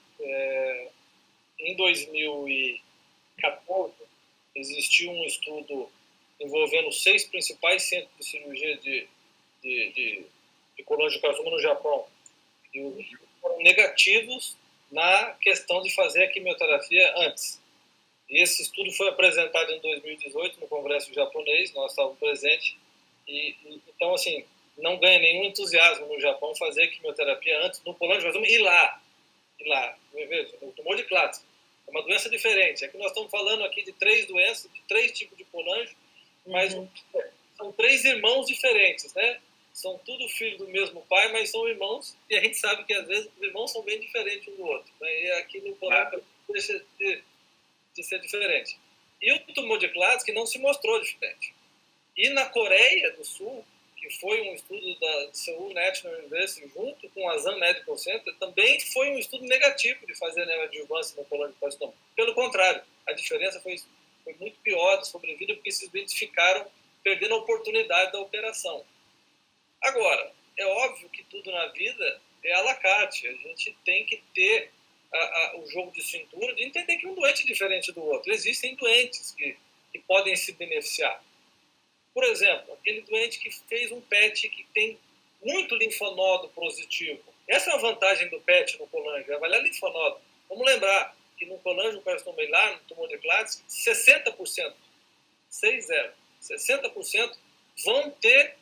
em 2014, existiu um estudo envolvendo 6 principais centros de cirurgia de colangiocarcinoma no Japão, e foram negativos na questão de fazer a quimioterapia antes. E esse estudo foi apresentado em 2018 no Congresso japonês, nós estávamos presentes, então, assim, não ganha nenhum entusiasmo no Japão fazer quimioterapia antes no colangiocarcinoma e lá, o tumor de Klatskin. É uma doença diferente. É que nós estamos falando aqui de 3 doenças, de 3 tipos de colangio, mas são 3 irmãos diferentes, né? São tudo filhos do mesmo pai, mas são irmãos, e a gente sabe que às vezes os irmãos são bem diferentes um do outro, né? E aqui no colangio deixa de ser diferente. E o tumor de Klatskin não se mostrou diferente. E na Coreia do Sul, que foi um estudo da Seoul National University, junto com a Zan Medical Center, também foi um estudo negativo de fazer neoadjuvância no colangiocarcinoma. Pelo contrário, a diferença foi muito pior de sobrevida, porque esses doentes ficaram perdendo a oportunidade da operação. Agora, é óbvio que tudo na vida é à la carte. A gente tem que ter o jogo de cintura de entender que um doente é diferente do outro. Existem doentes que podem se beneficiar. Por exemplo, aquele doente que fez um PET que tem muito linfonodo positivo. Essa é a vantagem do PET no colangio, é avaliar linfonodo. Vamos lembrar que no colangiocarcinoma hilar, no tumor de Klatskin, 60%, 60% vão ter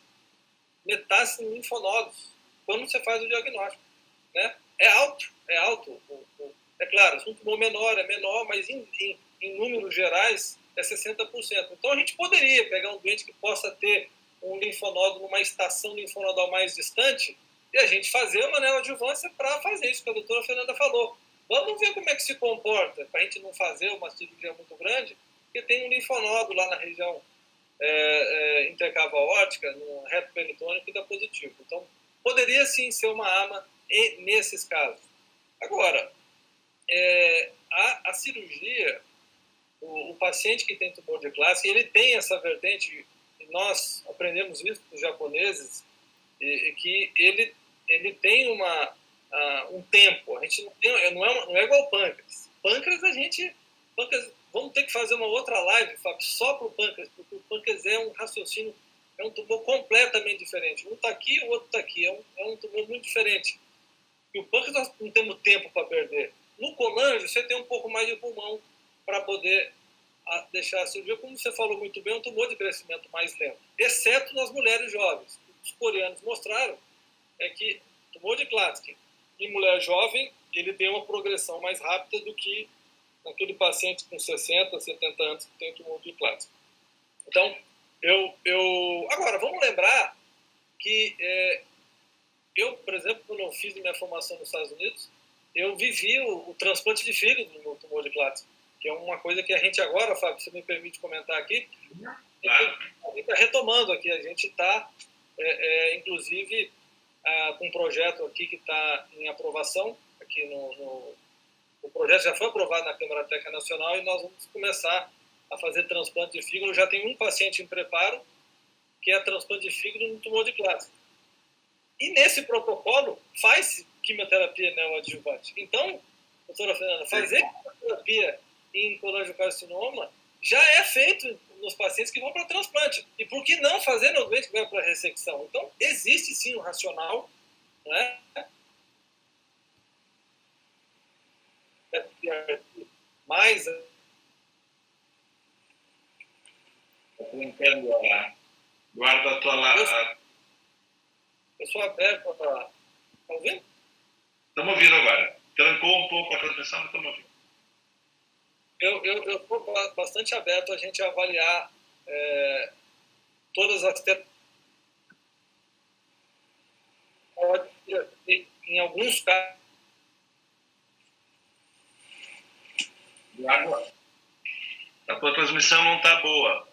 metástase em linfonodos quando você faz o diagnóstico, né? É alto. É claro, se um tumor menor é menor, mas em números gerais é 60%. Então a gente poderia pegar um doente que possa ter um linfonodo numa estação linfonodal mais distante e a gente fazer uma neoadjuvância para fazer isso que a doutora Fernanda falou. Vamos ver como é que se comporta, para a gente não fazer uma cirurgia muito grande, porque tem um linfonodo lá na região intercava aórtica, no reto peritônico, que dá positivo. Então, poderia sim ser uma arma nesses casos. Agora, a cirurgia, o paciente que tem tumor de Klatskin, ele tem essa vertente, e nós aprendemos isso com os japoneses, que ele tem um tempo. A gente não é igual pâncreas. Pâncreas, vamos ter que fazer uma outra live, Fábio, só para o pâncreas, porque o pâncreas é um raciocínio, é um tumor completamente diferente. Um está aqui, o outro está aqui. É um tumor muito diferente. E o pâncreas nós não temos tempo para perder. No colangio, você tem um pouco mais de pulmão para poder deixar a cirurgia. Como você falou muito bem, é um tumor de crescimento mais lento, exceto nas mulheres jovens. Os coreanos mostraram que o tumor de Klatskin em mulher jovem, ele tem uma progressão mais rápida do que naquele paciente com 60, 70 anos que tem tumor de Klatskin. Então, agora, vamos lembrar que eu, por exemplo, quando eu fiz minha formação nos Estados Unidos, eu vivi o transplante de fígado no tumor de Klatskin, que é uma coisa que a gente agora, Fábio, se me permite comentar aqui, claro. A gente está retomando aqui, a gente está, inclusive, com um projeto aqui que está em aprovação, aqui o projeto já foi aprovado na Câmara Técnica Nacional e nós vamos começar a fazer transplante de fígado. Já tem um paciente em preparo, que é transplante de fígado no tumor de Klatskin. E nesse protocolo faz quimioterapia neoadjuvante. Então, doutora Fernanda, fazer quimioterapia em colangiocarcinoma já é feito nos pacientes que vão para transplante. E por que não fazer no doente que vai para ressecção? Então, existe sim um racional, né? Mais. Eu entendo, guarda a tua. Eu sou aberto para. Está ouvindo? Estamos ouvindo agora. Trancou um pouco a transmissão, mas estamos ouvindo. Eu estou bastante aberto a gente avaliar todas as em alguns casos. A tua transmissão não está boa.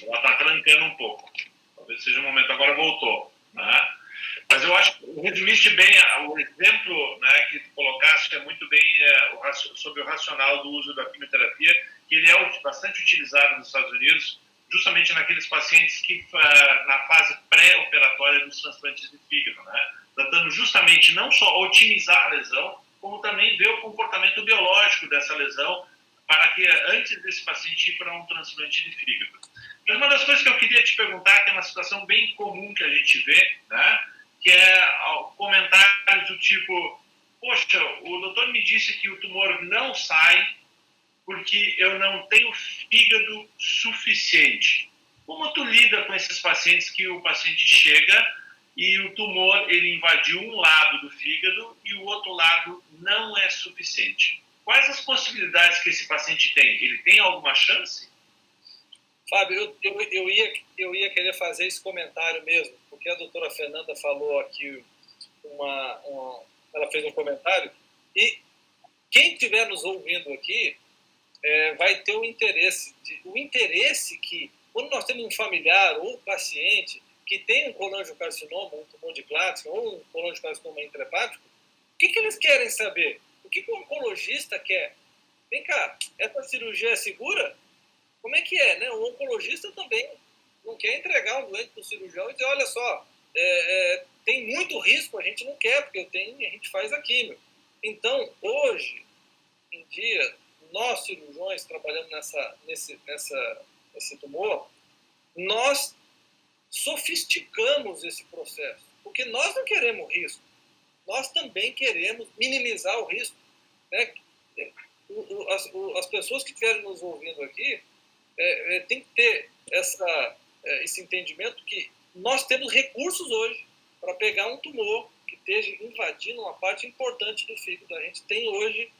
Ela está trancando um pouco. Talvez seja o momento. Agora voltou. Né? Mas eu acho que resumiste bem o exemplo, né, que tu colocaste, é muito bem sobre o racional do uso da quimioterapia, que ele é bastante utilizado nos Estados Unidos, justamente naqueles pacientes que na fase pré-operatória dos transplantes de fígado, né, tentando justamente não só otimizar a lesão, como também ver o comportamento biológico dessa lesão a aqui antes desse paciente ir para um transplante de fígado. Mas uma das coisas que eu queria te perguntar, que é uma situação bem comum que a gente vê, né, que é comentários do tipo, poxa, o doutor me disse que o tumor não sai porque eu não tenho fígado suficiente. Como tu lida com esses pacientes que o paciente chega e o tumor ele invadiu um lado do fígado e o outro lado não é suficiente? Quais as possibilidades que esse paciente tem? Ele tem alguma chance? Fábio, eu ia querer fazer esse comentário mesmo, porque a doutora Fernanda falou aqui, ela fez um comentário, e quem estiver nos ouvindo aqui vai ter o interesse que, quando nós temos um familiar ou um paciente que tem um colangiocarcinoma, um tumor de Klatskin, ou um colangiocarcinoma intrahepático, o que eles querem saber? O que o oncologista quer? Vem cá, essa cirurgia é segura? Como é que é, né? O oncologista também não quer entregar um doente para o cirurgião e dizer, olha só, tem muito risco, a gente não quer, porque a gente faz a químio. Então, hoje em dia, nós cirurgiões trabalhando nesse tumor, nós sofisticamos esse processo, porque nós não queremos risco, nós também queremos minimizar o risco, né? As pessoas que estiverem nos ouvindo aqui tem que ter esse entendimento que nós temos recursos hoje para pegar um tumor que esteja invadindo uma parte importante do fígado. A gente tem hoje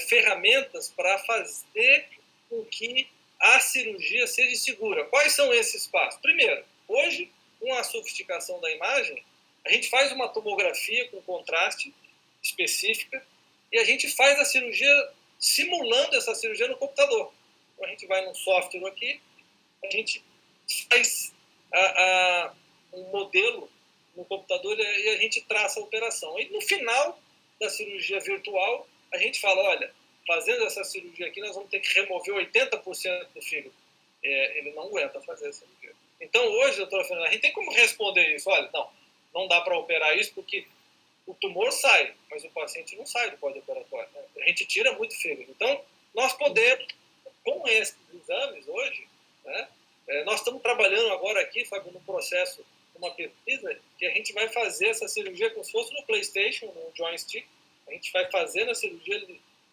ferramentas para fazer com que a cirurgia seja segura. Quais são esses passos? Primeiro, hoje, com a sofisticação da imagem, a gente faz uma tomografia com contraste específica e a gente faz a cirurgia simulando essa cirurgia no computador. Então, a gente vai num software aqui, a gente faz um modelo no computador e a gente traça a operação. E no final da cirurgia virtual, a gente fala, olha, fazendo essa cirurgia aqui, nós vamos ter que remover 80% do fígado. Ele não aguenta fazer essa cirurgia. Então, hoje, doutora Fernanda, a gente tem como responder isso? Olha, não dá para operar isso porque o tumor sai, mas o paciente não sai do pós-operatório. Né? A gente tira muito fígado. Então, nós podemos, com esses exames hoje, né, nós estamos trabalhando agora aqui, Fábio, no processo, uma pesquisa, que a gente vai fazer essa cirurgia como se fosse no PlayStation, no joystick. A gente vai fazer a cirurgia,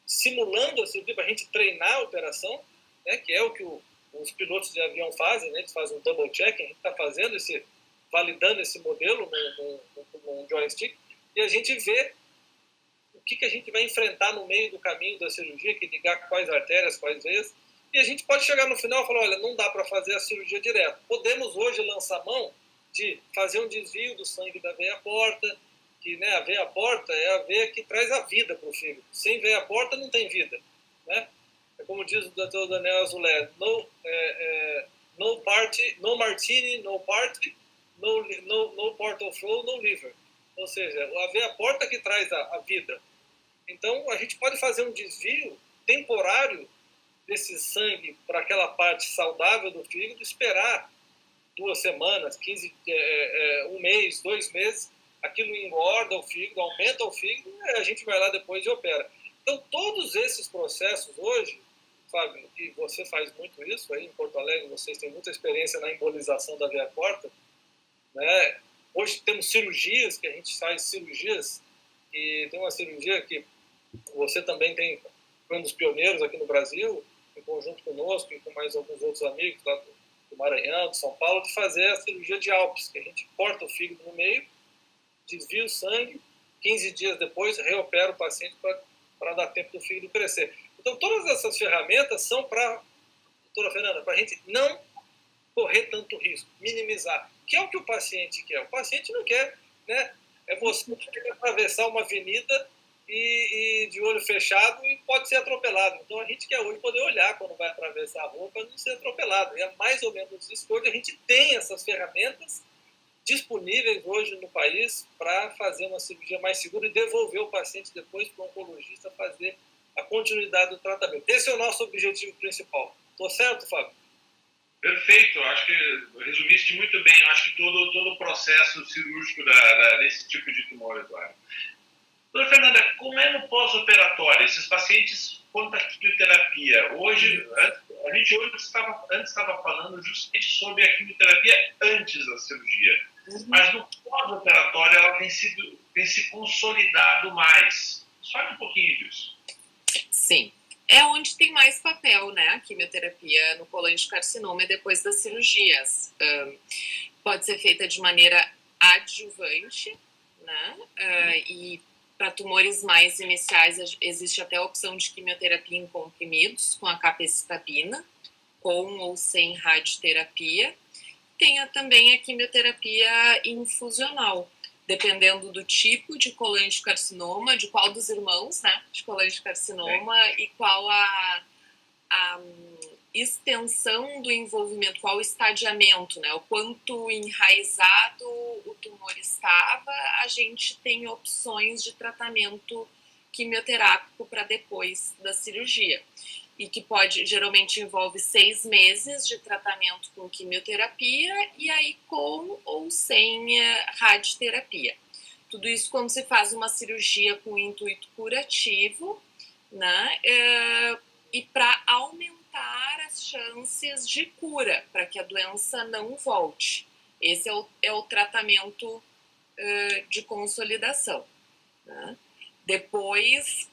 simulando a cirurgia para a gente treinar a operação, né, que é o que os pilotos de avião fazem, né, eles fazem um double check, a gente está fazendo validando esse modelo no joystick, e a gente vê o que a gente vai enfrentar no meio do caminho da cirurgia, que ligar quais artérias, quais veias, e a gente pode chegar no final e falar, olha, não dá para fazer a cirurgia direto. Podemos hoje lançar mão de fazer um desvio do sangue da veia porta, que, né, a veia porta é a veia que traz a vida para o fígado. Sem veia porta não tem vida, né? É como diz o Dr. Daniel Azoulay, no martini, no party, no portal flow, no liver. Ou seja, a veia porta que traz a vida. Então, a gente pode fazer um desvio temporário desse sangue para aquela parte saudável do fígado, esperar 2 semanas, 1 mês, 2 meses, aquilo engorda o fígado, aumenta o fígado, e a gente vai lá depois e opera. Então, todos esses processos hoje, Fábio, e você faz muito isso aí em Porto Alegre, vocês têm muita experiência na embolização da veia porta, né? Hoje temos cirurgias, que a gente faz cirurgias, e tem uma cirurgia que você também foi um dos pioneiros aqui no Brasil, em conjunto conosco e com mais alguns outros amigos lá do Maranhão, de São Paulo, de fazer a cirurgia de Alpes, que a gente corta o fígado no meio, desvia o sangue, 15 dias depois reopera o paciente para dar tempo do fígado crescer. Então, todas essas ferramentas são para, doutora Fernanda, para a gente não correr tanto risco, minimizar, que é o que o paciente quer. O paciente não quer, né? É você que quer atravessar uma avenida e de olho fechado e pode ser atropelado. Então, a gente quer hoje poder olhar quando vai atravessar a rua para não ser atropelado. E é mais ou menos isso que hoje a gente tem essas ferramentas disponíveis hoje no país para fazer uma cirurgia mais segura e devolver o paciente depois para o oncologista fazer a continuidade do tratamento. Esse é o nosso objetivo principal. Estou certo, Fábio? Perfeito, acho que resumiste muito bem, acho que todo o processo cirúrgico desse tipo de tumor, Eduardo. Doutora Fernanda, como é no pós-operatório? Esses pacientes quanto à quimioterapia? Hoje, a gente antes estava falando justamente sobre a quimioterapia antes da cirurgia. Mas no pós-operatório ela tem se consolidado mais. Fale um pouquinho disso. Sim. É onde tem mais papel, né? A quimioterapia no colangiocarcinoma e depois das cirurgias. Pode ser feita de maneira adjuvante, né? E para tumores mais iniciais existe até a opção de quimioterapia em comprimidos com a capecitabina, com ou sem radioterapia. Tem também a quimioterapia infusional, dependendo do tipo de colangiocarcinoma, de qual dos irmãos, né, de colangiocarcinoma e qual a extensão do envolvimento, qual o estadiamento, né, o quanto enraizado o tumor estava, a gente tem opções de tratamento quimioterápico para depois da cirurgia. E que geralmente envolve 6 meses de tratamento com quimioterapia e aí com ou sem radioterapia. Tudo isso quando se faz uma cirurgia com intuito curativo, né? E para aumentar as chances de cura, para que a doença não volte. Esse é o tratamento de consolidação, né? Depois,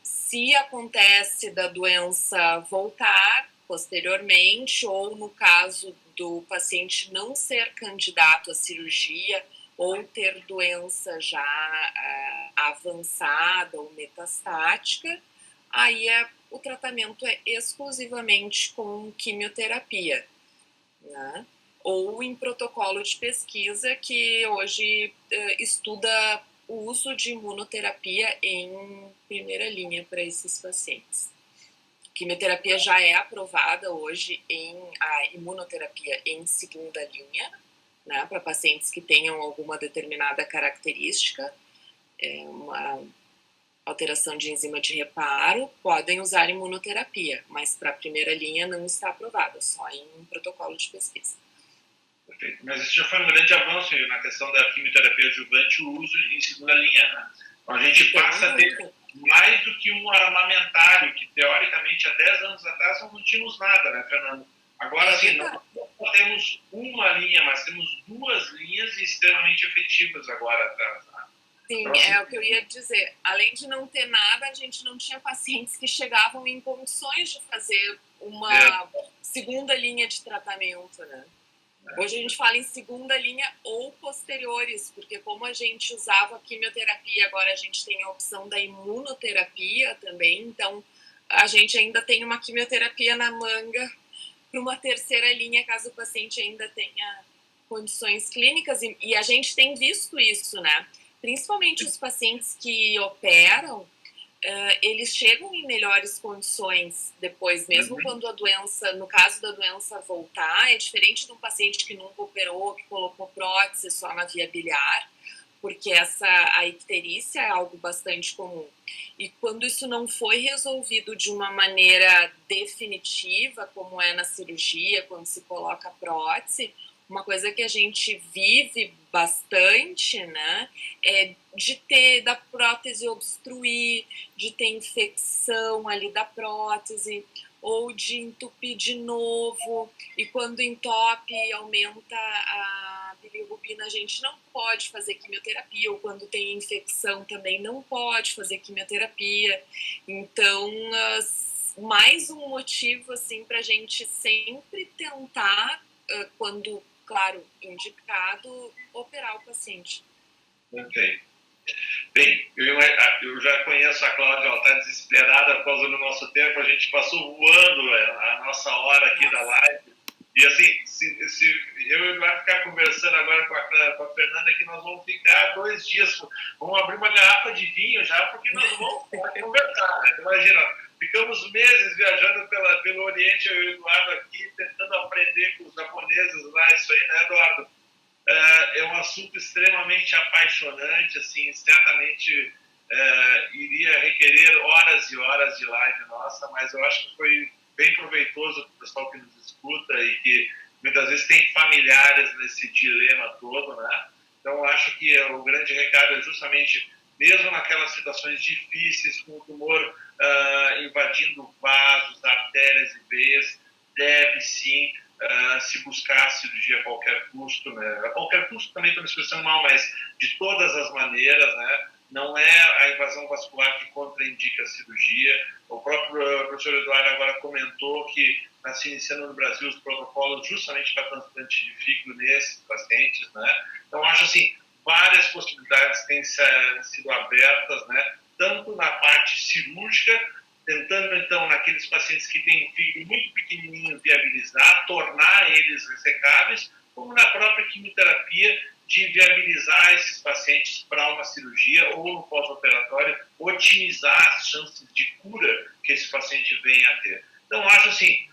se acontece da doença voltar posteriormente, ou no caso do paciente não ser candidato à cirurgia, ou ter doença já avançada ou metastática, aí o tratamento é exclusivamente com quimioterapia, né? Ou em protocolo de pesquisa que hoje estuda o uso de imunoterapia em primeira linha para esses pacientes. A quimioterapia já é aprovada hoje a imunoterapia em segunda linha, né, para pacientes que tenham alguma determinada característica, uma alteração de enzima de reparo, podem usar imunoterapia, mas para a primeira linha não está aprovada, só em protocolo de pesquisa. Perfeito. Mas isso já foi um grande avanço na questão da quimioterapia adjuvante, o uso em segunda linha, né? Então a gente passa a ter mais do que um armamentário, que teoricamente há 10 anos atrás não tínhamos nada, né, Fernando? Agora, assim, não temos uma linha, mas temos 2 linhas extremamente efetivas agora atrás, né? Sim, é o que eu ia dizer. Além de não ter nada, a gente não tinha pacientes que chegavam em condições de fazer uma segunda linha de tratamento, né? Hoje a gente fala em segunda linha ou posteriores, porque como a gente usava a quimioterapia, agora a gente tem a opção da imunoterapia também, então a gente ainda tem uma quimioterapia na manga para uma terceira linha, caso o paciente ainda tenha condições clínicas, e a gente tem visto isso, né? Principalmente os pacientes que operam, eles chegam em melhores condições depois, mesmo quando a doença, no caso da doença voltar, é diferente de um paciente que nunca operou, que colocou prótese só na via biliar, porque a icterícia é algo bastante comum. E quando isso não foi resolvido de uma maneira definitiva, como é na cirurgia, quando se coloca prótese, uma coisa que a gente vive bastante, né, é da prótese obstruir, de ter infecção ali da prótese, ou de entupir de novo, e quando entope aumenta a bilirrubina, a gente não pode fazer quimioterapia, ou quando tem infecção também não pode fazer quimioterapia. Então, mais um motivo assim, para a gente sempre tentar, quando, claro, indicado, operar o paciente. Ok. Bem, eu já conheço a Cláudia, ela está desesperada por causa do nosso tempo, a gente passou voando a nossa hora aqui da live. E assim, se eu e o Eduardo ficar conversando agora com a Fernanda, que nós vamos ficar 2 dias, vamos abrir uma garrafa de vinho já, porque nós vamos conversar, né? Imagina, ficamos meses viajando pelo Oriente, eu e o Eduardo aqui, tentando aprender com os japoneses lá, isso aí, né, Eduardo? É um assunto extremamente apaixonante, assim, certamente iria requerer horas e horas de live nossa, mas eu acho que foi bem proveitoso para o pessoal que nos escuta e que muitas vezes tem familiares nesse dilema todo, né? Então, eu acho que o grande recado é justamente mesmo naquelas situações difíceis, com o tumor invadindo vasos, artérias e veias, deve sim se buscar a cirurgia a qualquer custo, né? A qualquer custo também estou me expressando mal, mas de todas as maneiras, né? Não é a invasão vascular que contraindica a cirurgia. O próprio professor Eduardo agora comentou que está se iniciando no Brasil os protocolos justamente para transplante de fígado nesses pacientes, né? Então, acho assim, várias possibilidades têm sido abertas, né? Tanto na parte cirúrgica, tentando, então, naqueles pacientes que têm um fígado muito pequenininho, viabilizar, tornar eles ressecáveis, como na própria quimioterapia, de viabilizar esses pacientes para uma cirurgia ou no pós-operatório, otimizar as chances de cura que esse paciente venha a ter. Então, acho assim,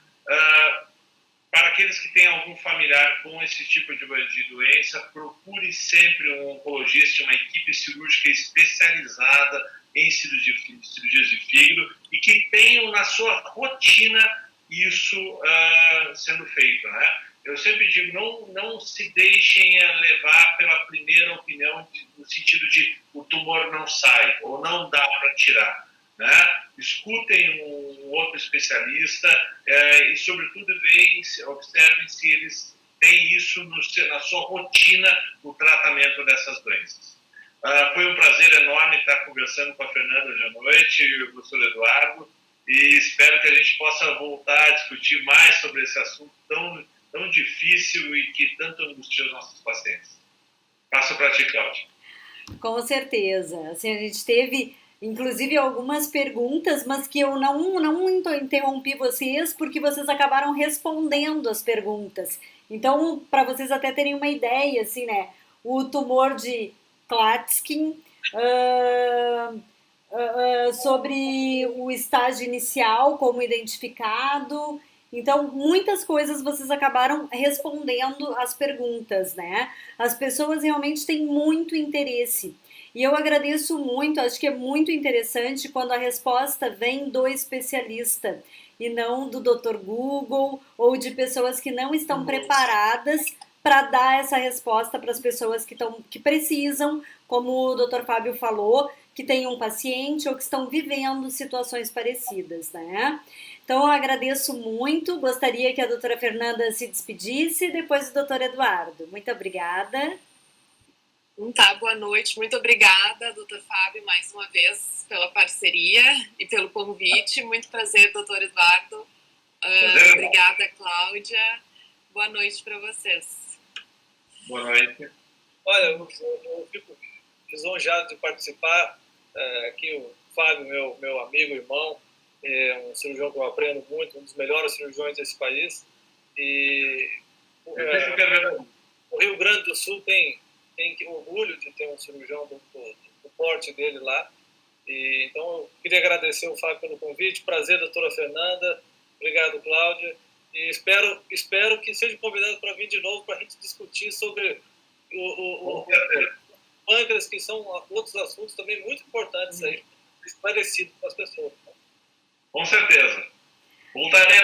para aqueles que têm algum familiar com esse tipo de doença, procure sempre um oncologista, uma equipe cirúrgica especializada em cirurgias de fígado e que tenham na sua rotina isso sendo feito, né? Eu sempre digo, não se deixem levar pela primeira opinião no sentido de o tumor não sai ou não dá para tirar, né? Escutem um outro especialista e, sobretudo, observem se eles têm isso na sua rotina, o tratamento dessas doenças. Foi um prazer enorme estar conversando com a Fernanda hoje à noite e o professor Eduardo, e espero que a gente possa voltar a discutir mais sobre esse assunto tão difícil e que tanto angustia os nossos pacientes. Passo para ti, Cláudia. Com certeza. Assim, a gente teve, inclusive, algumas perguntas, mas que eu não interrompi vocês porque vocês acabaram respondendo as perguntas. Então, para vocês até terem uma ideia, assim, né? O tumor de Klatskin, sobre o estágio inicial, como identificado. Então, muitas coisas vocês acabaram respondendo as perguntas, né? As pessoas realmente têm muito interesse. E eu agradeço muito, acho que é muito interessante quando a resposta vem do especialista e não do Dr. Google ou de pessoas que não estão preparadas para dar essa resposta para as pessoas que precisam, como o Dr. Fábio falou, que tem um paciente ou que estão vivendo situações parecidas, né? Então, eu agradeço muito, gostaria que a doutora Fernanda se despedisse e depois o doutor Eduardo. Muito obrigada. Tá, boa noite. Muito obrigada, doutor Fábio, mais uma vez pela parceria e pelo convite. Muito prazer, doutor Eduardo. Obrigada, Cláudia. Boa noite para vocês. Boa noite. Olha, eu fico lisonjeado de participar. Aqui o Fábio, meu amigo, irmão, é um cirurgião que eu aprendo muito, um dos melhores cirurgiões desse país. E o Rio Grande do Sul tem orgulho de ter um cirurgião do porte dele lá. E, então, eu queria agradecer o Fábio pelo convite. Prazer, doutora Fernanda. Obrigado, Cláudia. E espero que seja convidado para vir de novo para a gente discutir sobre o pâncreas, que são outros assuntos também muito importantes aí, esclarecidos para as pessoas. Com certeza. Voltarei.